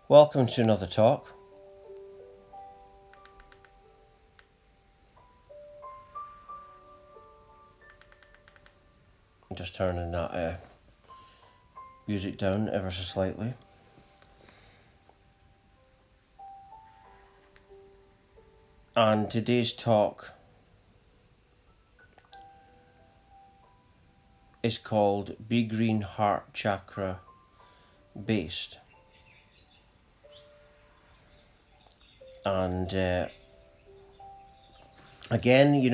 Welcome to another talk. I'm just turning that music down ever so slightly. And today's talk is called Be Green Heart Chakra Based. And again, it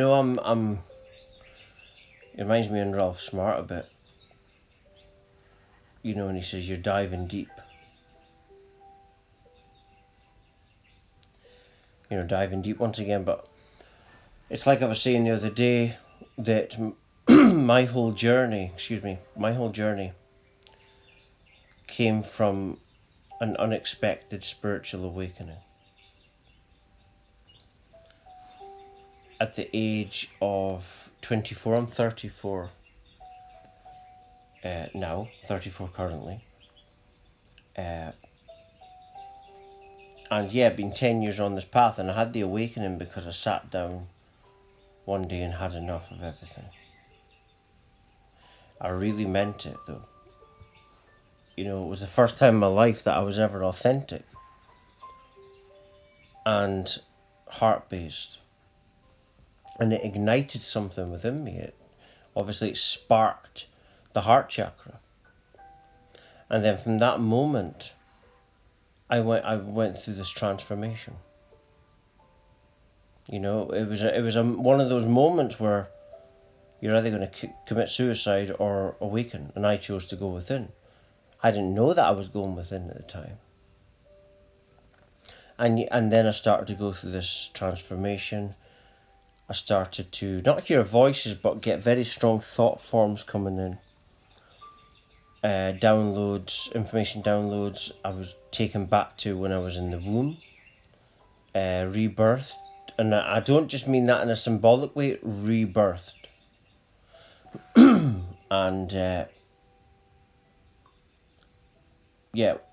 reminds me of Ralph Smart a bit. When he says you're diving deep. Diving deep once again, but it's like I was saying the other day that my whole journey came from an unexpected spiritual awakening. At the age of 24, I'm 34 now, 34 currently. And yeah, been 10 years on this path, and I had the awakening because I sat down one day and had enough of everything. I really meant it though. It was the first time in my life that I was ever authentic and heart-based. And it ignited something within me. It sparked the heart chakra. And then from that moment, I went through this transformation. It was one of those moments where you're either going to commit suicide or awaken, and I chose to go within. I didn't know that I was going within at the time. And then I started to go through this transformation. I started to not hear voices, but get very strong thought forms coming in. Information downloads. I was taken back to when I was in the womb, rebirthed. And I don't just mean that in a symbolic way, rebirthed. And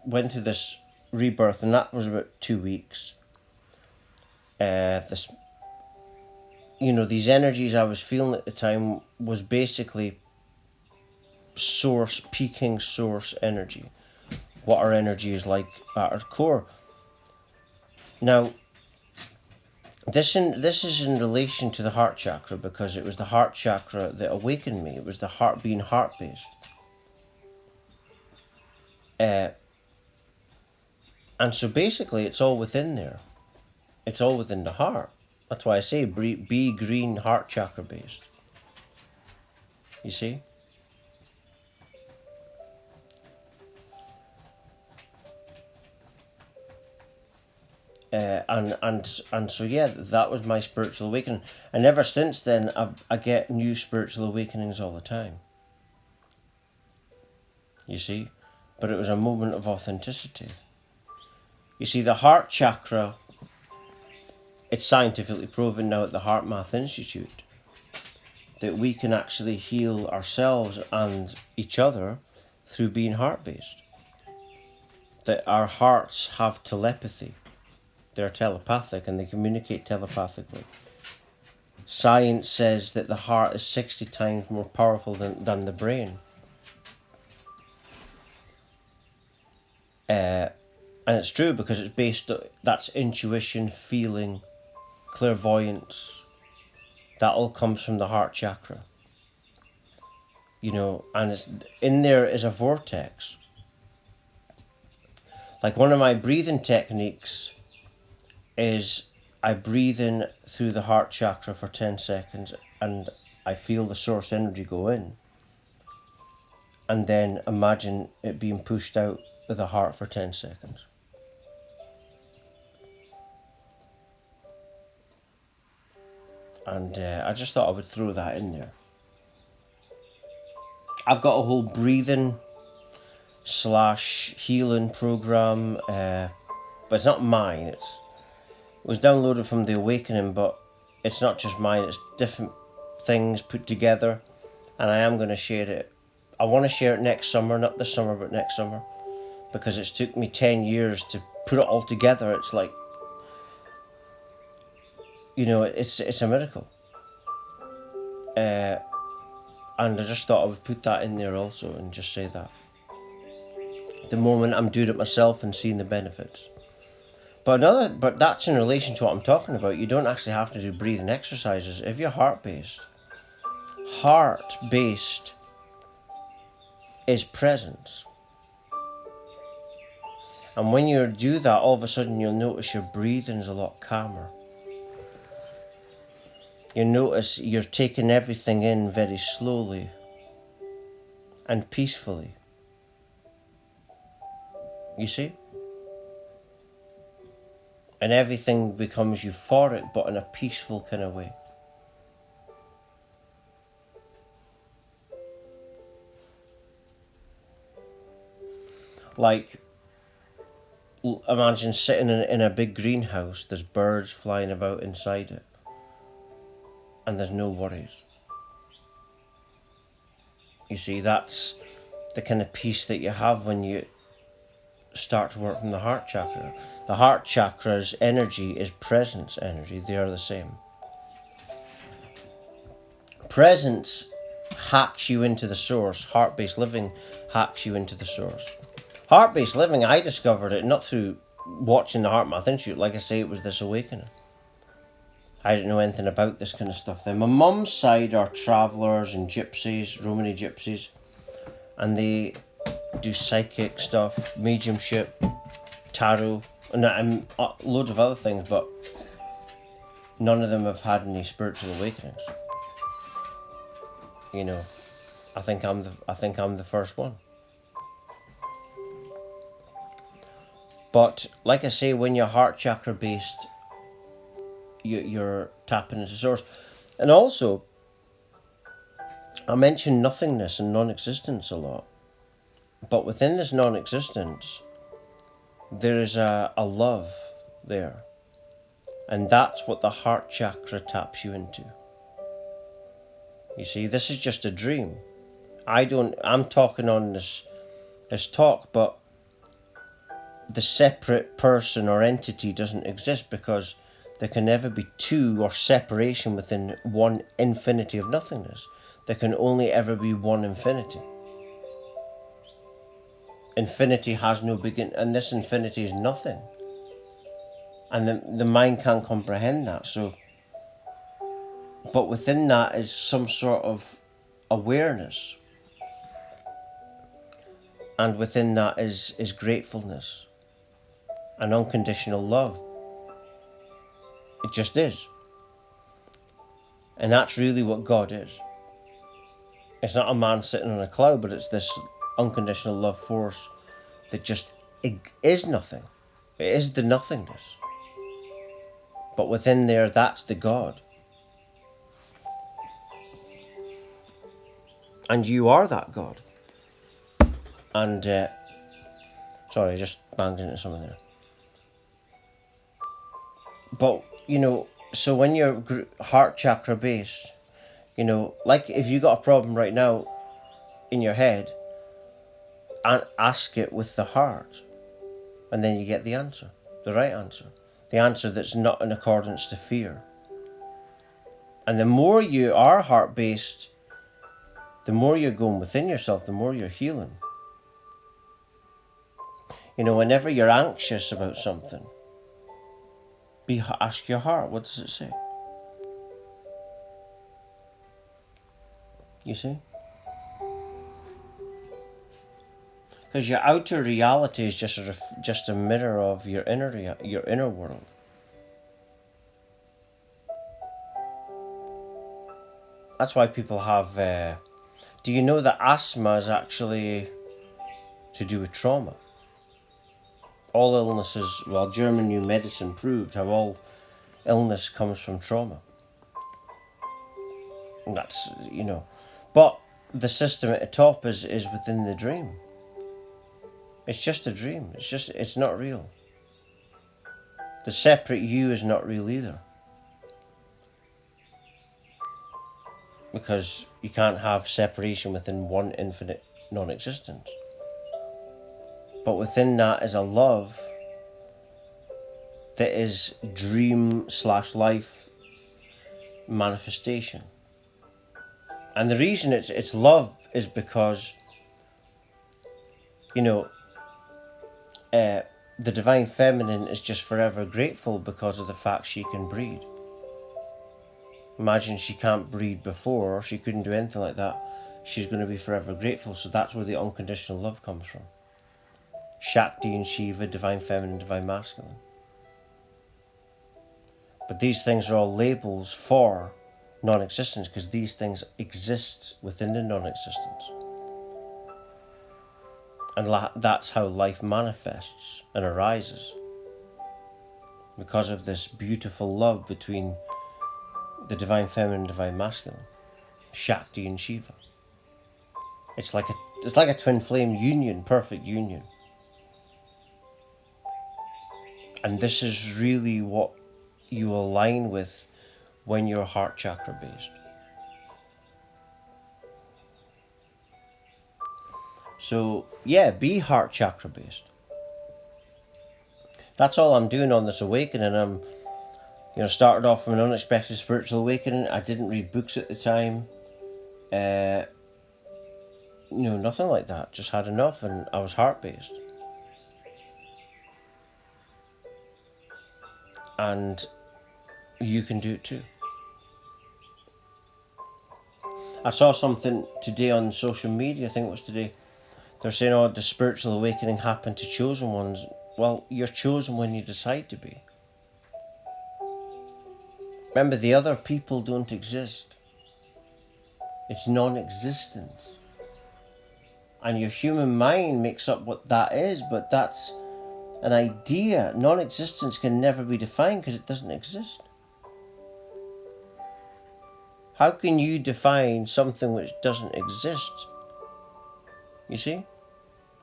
went through this rebirth, and that was about 2 weeks. These energies I was feeling at the time was basically peaking source energy. What our energy is like at our core. Now, this is in relation to the heart chakra, because it was the heart chakra that awakened me. It was the heart being heart-based. And so basically it's all within there. It's all within the heart. That's why I say be green heart chakra based. You see? And so that was my spiritual awakening. And ever since then, I get new spiritual awakenings all the time. You see? But it was a moment of authenticity. You see, the heart chakra, it's scientifically proven now at the Heart Math Institute that we can actually heal ourselves and each other through being heart-based. That our hearts have telepathy. They're telepathic and they communicate telepathically. Science says that the heart is 60 times more powerful than the brain. And it's true, because it's based, that's intuition, feeling, clairvoyance. That all comes from the heart chakra. And it's in there is a vortex. Like one of my breathing techniques is I breathe in through the heart chakra for 10 seconds and I feel the source energy go in. And then imagine it being pushed out of the heart for 10 seconds. And I just thought I would throw that in there. I've got a whole breathing / healing program, but it's not mine. It was downloaded from The Awakening, but it's not just mine. It's different things put together, and I am going to share it. I want to share it next summer, not this summer, but next summer, because it's took me 10 years to put it all together. It's like, you know, it's a miracle. And I just thought I would put that in there also and just say that. The moment I'm doing it myself and seeing the benefits. But that's in relation to what I'm talking about. You don't actually have to do breathing exercises. If you're heart-based is presence. And when you do that, all of a sudden you'll notice your breathing's a lot calmer. You notice you're taking everything in very slowly and peacefully. You see? And everything becomes euphoric, but in a peaceful kind of way. Like, imagine sitting in a big greenhouse, there's birds flying about inside it, and there's no worries. You see, that's the kind of peace that you have when you start to work from the heart chakra. The heart chakra's energy is presence energy. They are the same. Presence hacks you into the source. Heart-based living hacks you into the source. Heart-based living, I discovered it not through watching the Heart Math Institute. Like I say, it was this awakening. I didn't know anything about this kind of stuff then. My mum's side are travellers and gypsies, Romany gypsies. And they do psychic stuff, mediumship, tarot, and loads of other things, but none of them have had any spiritual awakenings. You know, I think I'm the first one. But like I say, when you're heart chakra based, you're tapping into source. And also, I mention nothingness and non-existence a lot. But within this non-existence, there is a love there. And that's what the heart chakra taps you into. You see, this is just a dream. I'm talking on this talk, but the separate person or entity doesn't exist, because there can never be two or separation within one infinity of nothingness. There can only ever be one infinity. Infinity has no beginning, and this infinity is nothing. And the mind can't comprehend that. So, but within that is some sort of awareness. And within that is gratefulness and unconditional love. It just is. And that's really what God is. It's not a man sitting on a cloud, but it's this unconditional love force that just is nothing. It is the nothingness. But within there, that's the God. And you are that God. And, sorry, I just banged into something there. But, you know, so when you're heart chakra based, you know, like if you got a problem right now in your head, and ask it with the heart, and then you get the answer, the right answer, the answer that's not in accordance to fear. And the more you are heart based, the more you're going within yourself, the more you're healing. You know, whenever you're anxious about something, ask your heart, what does it say? You see? Because your outer reality is just a mirror of your inner world. That's why people have. Do you know that asthma is actually to do with trauma? All illnesses. Well, German New Medicine proved how all illness comes from trauma. And that's, you know, but the system at the top is within the dream. It's just a dream. It's not real. The separate you is not real either. Because you can't have separation within one infinite non-existence. But within that is a love that is dream/life manifestation. And the reason it's love is because, you know, the divine feminine is just forever grateful because of the fact she can breed. Imagine she can't breed before, or she couldn't do anything like that. She's going to be forever grateful. So that's where the unconditional love comes from. Shakti and Shiva, divine feminine, divine masculine. But these things are all labels for non-existence, because these things exist within the non-existence. And that's how life manifests and arises. Because of this beautiful love between the divine feminine and divine masculine, Shakti and Shiva. It's like a twin flame union, perfect union. And this is really what you align with when you're heart chakra based. So yeah, be heart chakra based. That's all I'm doing on this awakening. I'm, started off from an unexpected spiritual awakening. I didn't read books at the time. Nothing like that. Just had enough, and I was heart based. And you can do it too. I saw something today on social media, I think it was today. They're saying, the spiritual awakening happened to chosen ones. Well, you're chosen when you decide to be. Remember, the other people don't exist. It's non-existence. And your human mind makes up what that is, but that's an idea. Non-existence can never be defined because it doesn't exist. How can you define something which doesn't exist? You see?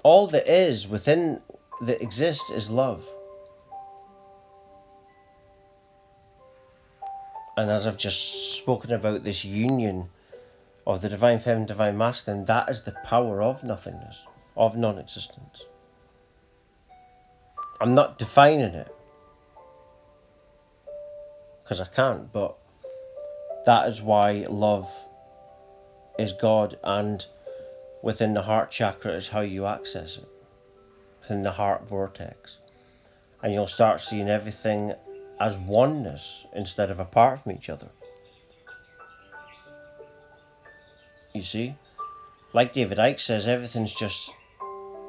All that is within that exists is love. And as I've just spoken about this union of the divine feminine, divine masculine, that is the power of nothingness, of non-existence. I'm not defining it, because I can't, but that is why love is God, and within the heart chakra is how you access it, within the heart vortex. And you'll start seeing everything as oneness instead of apart from each other. You see? Like David Icke says, everything's just,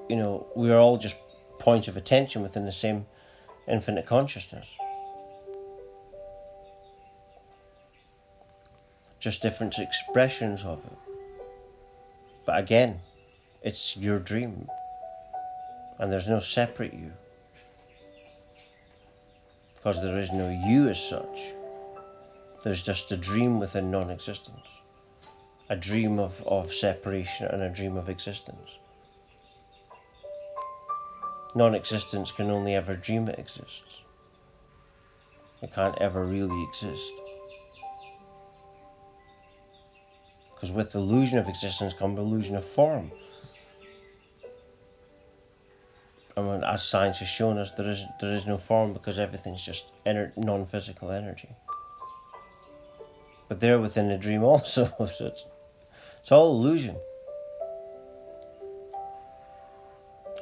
we're all just points of attention within the same infinite consciousness. Just different expressions of it. But again, it's your dream. And there's no separate you. Because there is no you as such. There's just a dream within non-existence. A dream of separation and a dream of existence. Non-existence can only ever dream it exists. It can't ever really exist. Because with the illusion of existence comes the illusion of form. And as science has shown us, there is no form, because everything's just non-physical energy. But they're within the dream also, so it's all illusion.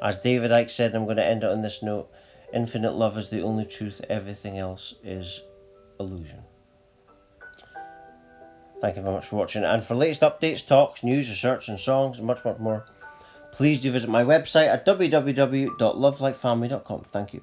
As David Icke said, and I'm going to end it on this note, infinite love is the only truth, everything else is illusion. Thank you very much for watching, and for latest updates, talks, news, research and songs and much more, please do visit my website at www.lovelikefamily.com. Thank you.